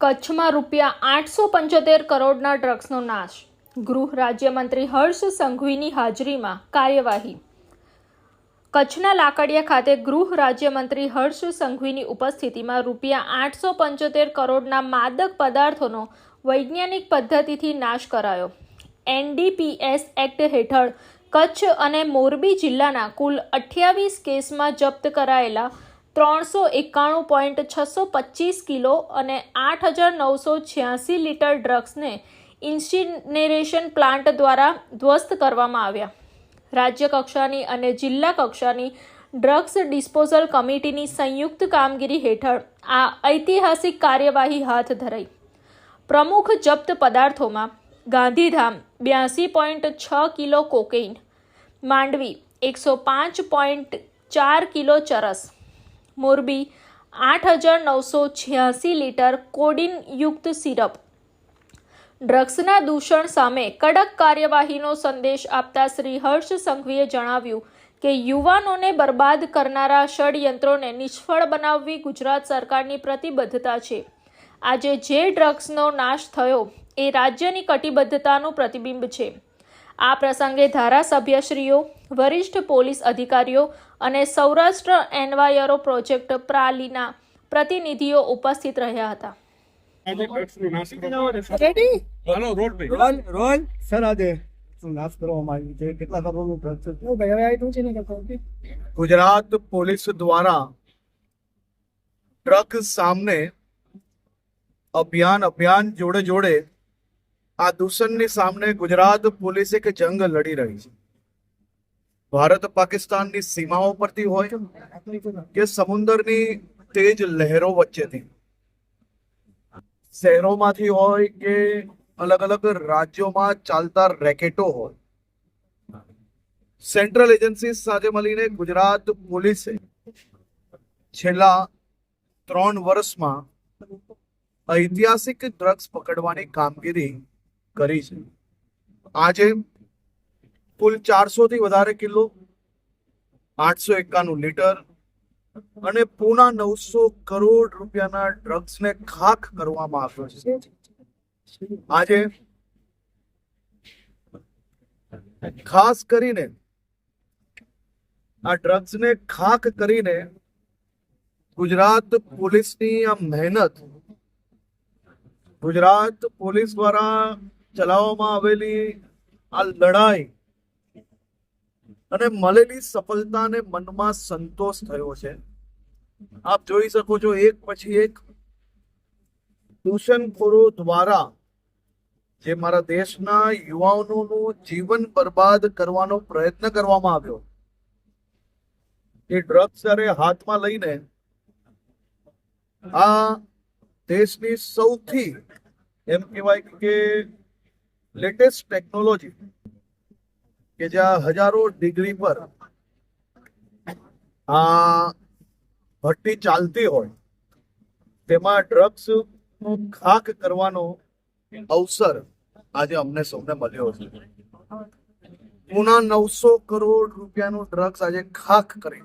કચ્છમાં ₹875 કરોડના ડ્રગ્સનો નાશ. ગૃહ રાજ્યમંત્રી હર્ષ સંઘવીની હાજરીમાં કાર્યવાહી. કચ્છના લાકડિયા ખાતે ગૃહ રાજ્યમંત્રી હર્ષ સંઘવીની ઉપસ્થિતિમાં ₹875 કરોડના માદક પદાર્થોનો વૈજ્ઞાનિક પદ્ધતિથી નાશ કરાયો. NDPS એક્ટ હેઠળ કચ્છ અને મોરબી જિલ્લાના કુલ 28 કેસમાં જપ્ત કરાયેલા 391.625 કિલો અને 8,986 લીટર ડ્રગ્સને ઇન્સિનરેશન પ્લાન્ટ દ્વારા ધ્વસ્ત કરવામાં આવ્યા. રાજ્ય કક્ષાની અને જિલ્લા કક્ષાની ડ્રગ્સ ડિસ્પોઝલ કમિટીની સંયુક્ત કામગીરી હેઠળ આ ઐતિહાસિક કાર્યવાહી હાથ ધરાઈ. પ્રમુખ જપ્ત પદાર્થોમાં Gandhidham 82.6 kilo cocaine, Mandvi 105.4 kilo ચરસ, મોરબી 8,986 લીટર કોડીન યુક્ત સિરપ. ડ્રગ્સના દૂષણ સામે કડક કાર્યવાહીનો સંદેશ આપતા શ્રી હર્ષ સંઘવીએ જણાવ્યું કે યુવાનોને બરબાદ કરનારા ષડયંત્રોને નિષ્ફળ બનાવવી ગુજરાત સરકારની પ્રતિબદ્ધતા છે. આજે જે ડ્રગ્સનો નાશ થયો એ રાજ્યની કટિબદ્ધતાનું પ્રતિબિંબ છે. આ પ્રસંગે ધારાસભ્યશ્રીઓ, વરિષ્ઠ પોલીસ અધિકારીઓ અને સૌરાષ્ટ્ર એન્વાયરો પ્રોજેક્ટ પ્રાલીના પ્રતિનિધિઓ ઉપસ્થિત રહ્યા હતા. ગુજરાત પોલીસ દ્વારા ડ્રગ્સ સામે અભિયાન જોડે આ દૂષણની સામે ગુજરાત પોલીસ એક જંગ લડી રહી છે. ભારત પાકિસ્તાનની સીમાઓ પરથી હોય કે સમુદ્રની તેજ લહેરો વચ્ચેથી, શહેરોમાંથી હોય કે અલગ અલગ રાજ્યોમાં ચાલતા રેકેટો હોય, સેન્ટ્રલ એજન્સી સાથે મળીને ગુજરાત પોલીસે છેલ્લા 3 વર્ષમાં ઐતિહાસિક ડ્રગ્સ પકડવાની કામગીરી કરી છે. આજે કુલ 400 થી વધારે કિલો, 891 લીટર અને પૂના 900 કરોડ રૂપિયાના ડ્રગ્સને ખાખ કરવામાં આવ્યો છે. આજે ખાસ કરીને આ ડ્રગ્સને ખાખ કરીને ગુજરાત પોલીસની આ મહેનત, ગુજરાત પોલીસ દ્વારા ચલાવવામાં આવેલી આ લડાઈ અને મળેલી સફળતાને મનમાં સંતોષ થયો છે. આપ જોઈ શકો છો, એક પછી એક દૂષણખોરો દ્વારા જે મારા દેશના યુવાનોનું જીવન બરબાદ કરવાનો પ્રયત્ન કરવામાં આવ્યો, એ ડ્રગ્સ જ્યારે હાથમાં લઈને આ દેશની સૌથી એમ કહેવાય કે લેટેસ્ટ ટેકનોલોજી કે જ્યાં હજારો ડિગ્રી પર આ ભઠ્ઠી ચાલતી હોય, તેમાં ડ્રગ્સ ખાખ કરવાનો અવસર આજે અમને સૌને મળ્યો છે. પૂના 900 કરોડ રૂપિયાનું ડ્રગ્સ આજે ખાખ કરી